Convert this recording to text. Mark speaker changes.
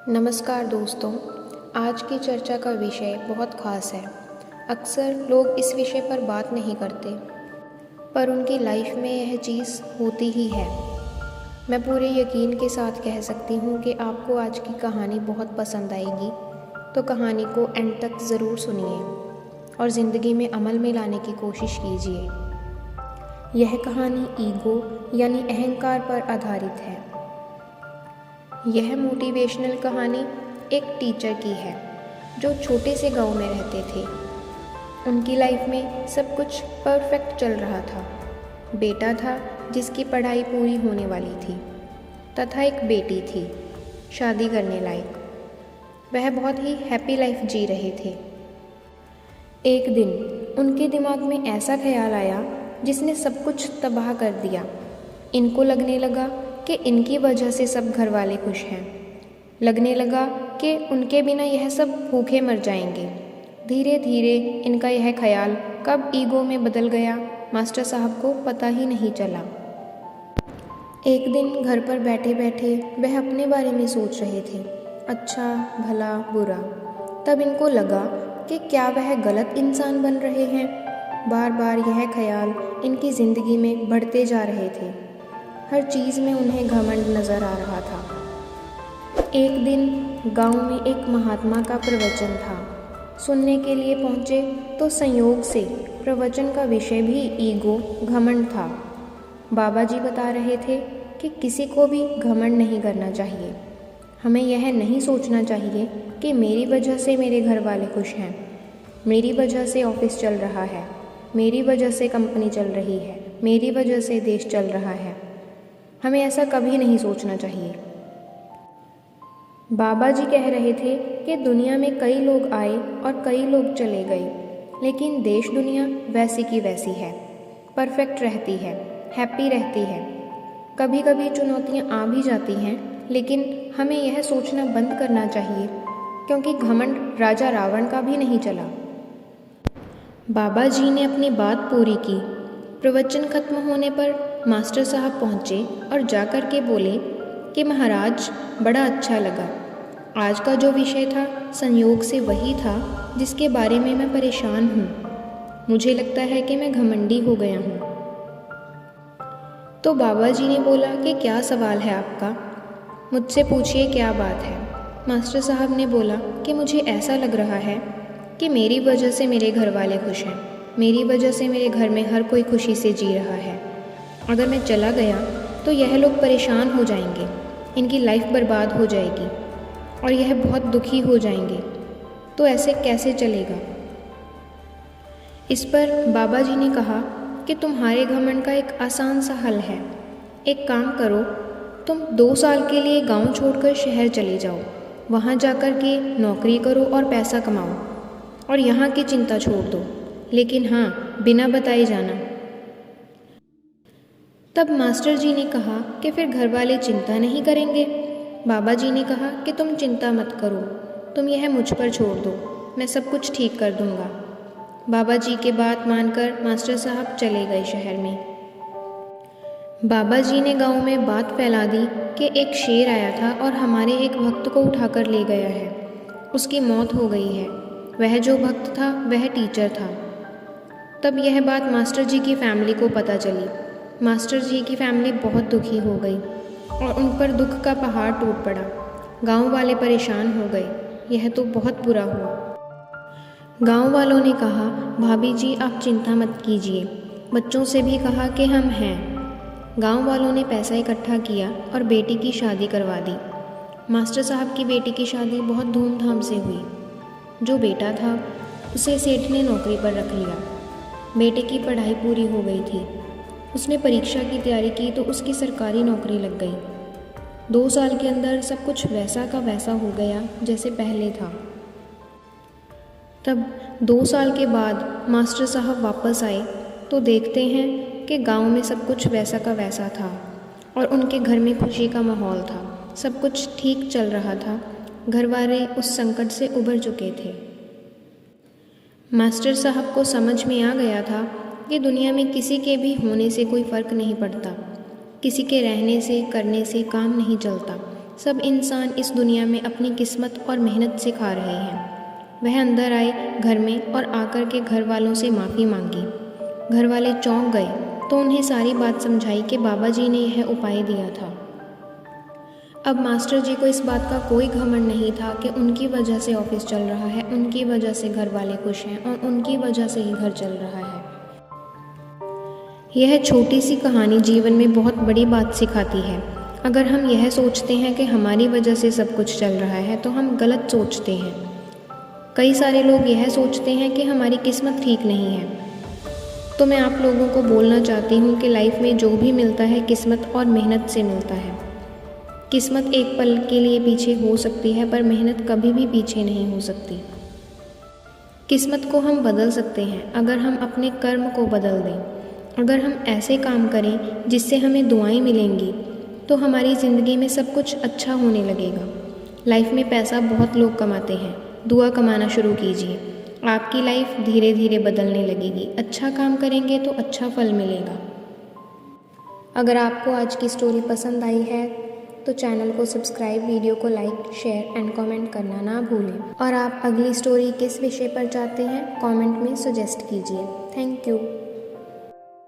Speaker 1: नमस्कार दोस्तों। आज की चर्चा का विषय बहुत ख़ास है। अक्सर लोग इस विषय पर बात नहीं करते, पर उनकी लाइफ में यह चीज़ होती ही है। मैं पूरे यकीन के साथ कह सकती हूँ कि आपको आज की कहानी बहुत पसंद आएगी, तो कहानी को एंड तक ज़रूर सुनिए और ज़िंदगी में अमल में लाने की कोशिश कीजिए। यह कहानी ईगो यानी अहंकार पर आधारित है। यह मोटिवेशनल कहानी एक टीचर की है जो छोटे से गांव में रहते थे। उनकी लाइफ में सब कुछ परफेक्ट चल रहा था। बेटा था जिसकी पढ़ाई पूरी होने वाली थी तथा एक बेटी थी शादी करने लायक। वह बहुत ही हैप्पी लाइफ जी रहे थे। एक दिन उनके दिमाग में ऐसा ख्याल आया जिसने सब कुछ तबाह कर दिया। इनको लगने लगा कि इनकी वजह से सब घर वाले खुश हैं। लगने लगा कि उनके बिना यह सब भूखे मर जाएंगे। धीरे धीरे इनका यह ख्याल कब ईगो में बदल गया, मास्टर साहब को पता ही नहीं चला। एक दिन घर पर बैठे बैठे वह अपने बारे में सोच रहे थे, अच्छा भला बुरा। तब इनको लगा कि क्या वह गलत इंसान बन रहे हैं। बार बार यह ख्याल इनकी ज़िंदगी में बढ़ते जा रहे थे। हर चीज़ में उन्हें घमंड नज़र आ रहा था। एक दिन गांव में एक महात्मा का प्रवचन था। सुनने के लिए पहुँचे तो संयोग से प्रवचन का विषय भी ईगो घमंड था। बाबा जी बता रहे थे कि किसी को भी घमंड नहीं करना चाहिए। हमें यह नहीं सोचना चाहिए कि मेरी वजह से मेरे घर वाले खुश हैं, मेरी वजह से ऑफिस चल रहा है, मेरी वजह से कंपनी चल रही है, मेरी वजह से देश चल रहा है। हमें ऐसा कभी नहीं सोचना चाहिए। बाबा जी कह रहे थे कि दुनिया में कई लोग आए और कई लोग चले गए, लेकिन देश दुनिया वैसी की वैसी है, परफेक्ट रहती है, हैप्पी रहती है। कभी कभी चुनौतियाँ आ भी जाती हैं, लेकिन हमें यह सोचना बंद करना चाहिए, क्योंकि घमंड राजा रावण का भी नहीं चला। बाबा जी ने अपनी बात पूरी की। प्रवचन खत्म होने पर मास्टर साहब पहुँचे और जाकर के बोले कि महाराज बड़ा अच्छा लगा। आज का जो विषय था संयोग से वही था जिसके बारे में मैं परेशान हूँ। मुझे लगता है कि मैं घमंडी हो गया हूँ। तो बाबा जी ने बोला कि क्या सवाल है आपका, मुझसे पूछिए क्या बात है। मास्टर साहब ने बोला कि मुझे ऐसा लग रहा है कि मेरी वजह से मेरे घर वाले खुश हैं, मेरी वजह से मेरे घर में हर कोई खुशी से जी रहा है। अगर मैं चला गया तो यह लोग परेशान हो जाएंगे, इनकी लाइफ बर्बाद हो जाएगी और यह बहुत दुखी हो जाएंगे। तो ऐसे कैसे चलेगा। इस पर बाबा जी ने कहा कि तुम्हारे घमंड का एक आसान सा हल है। एक काम करो, तुम 2 साल के लिए गांव छोड़कर शहर चले जाओ, वहां जाकर के नौकरी करो और पैसा कमाओ और यहाँ की चिंता छोड़ दो, लेकिन हाँ बिना बताए जाना। तब मास्टर जी ने कहा कि फिर घर वाले चिंता नहीं करेंगे। बाबा जी ने कहा कि तुम चिंता मत करो, तुम यह मुझ पर छोड़ दो, मैं सब कुछ ठीक कर दूंगा। बाबा जी के बात मानकर मास्टर साहब चले गए शहर में। बाबा जी ने गांव में बात फैला दी कि एक शेर आया था और हमारे एक भक्त को उठाकर ले गया है, उसकी मौत हो गई है। वह जो भक्त था वह टीचर था। तब यह बात मास्टर जी की फैमिली को पता चली। मास्टर जी की फैमिली बहुत दुखी हो गई और उन पर दुख का पहाड़ टूट पड़ा। गांव वाले परेशान हो गए। यह तो बहुत बुरा हुआ। गांव वालों ने कहा, भाभी जी आप चिंता मत कीजिए। बच्चों से भी कहा कि हम हैं। गांव वालों ने पैसा इकट्ठा किया और बेटी की शादी करवा दी। मास्टर साहब की बेटी की शादी बहुत धूमधाम से हुई। जो बेटा था उसे सेठ ने नौकरी पर रख लिया। बेटे की पढ़ाई पूरी हो गई थी। उसने परीक्षा की तैयारी की तो उसकी सरकारी नौकरी लग गई। 2 साल के अंदर सब कुछ वैसा का वैसा हो गया जैसे पहले था। तब 2 साल के बाद मास्टर साहब वापस आए तो देखते हैं कि गांव में सब कुछ वैसा का वैसा था और उनके घर में खुशी का माहौल था। सब कुछ ठीक चल रहा था। घर वाले उस संकट से उबर चुके थे। मास्टर साहब को समझ में आ गया था कि दुनिया में किसी के भी होने से कोई फ़र्क नहीं पड़ता, किसी के रहने से करने से काम नहीं चलता। सब इंसान इस दुनिया में अपनी किस्मत और मेहनत से खा रहे हैं। वह अंदर आए घर में और आकर के घर वालों से माफ़ी मांगी। घर वाले चौंक गए तो उन्हें सारी बात समझाई कि बाबा जी ने यह उपाय दिया था। अब मास्टर जी को इस बात का कोई घमंड नहीं था कि उनकी वजह से ऑफिस चल रहा है, उनकी वजह से घर वाले खुश हैं और उनकी वजह से ही घर चल रहा है। यह छोटी सी कहानी जीवन में बहुत बड़ी बात सिखाती है। अगर हम यह सोचते हैं कि हमारी वजह से सब कुछ चल रहा है तो हम गलत सोचते हैं। कई सारे लोग यह सोचते हैं कि हमारी किस्मत ठीक नहीं है। तो मैं आप लोगों को बोलना चाहती हूँ कि लाइफ में जो भी मिलता है किस्मत और मेहनत से मिलता है। किस्मत एक पल के लिए पीछे हो सकती है पर मेहनत कभी भी पीछे नहीं हो सकती। किस्मत को हम बदल सकते हैं अगर हम अपने कर्म को बदल दें। अगर हम ऐसे काम करें जिससे हमें दुआएं मिलेंगी तो हमारी ज़िंदगी में सब कुछ अच्छा होने लगेगा। लाइफ में पैसा बहुत लोग कमाते हैं, दुआ कमाना शुरू कीजिए। आपकी लाइफ धीरे धीरे बदलने लगेगी। अच्छा काम करेंगे तो अच्छा फल मिलेगा। अगर आपको आज की स्टोरी पसंद आई है तो चैनल को सब्सक्राइब, वीडियो को लाइक, शेयर एंड कमेंट करना ना भूलें। और आप अगली स्टोरी किस विषय पर चाहते हैं कमेंट में सजेस्ट कीजिए। Thank you.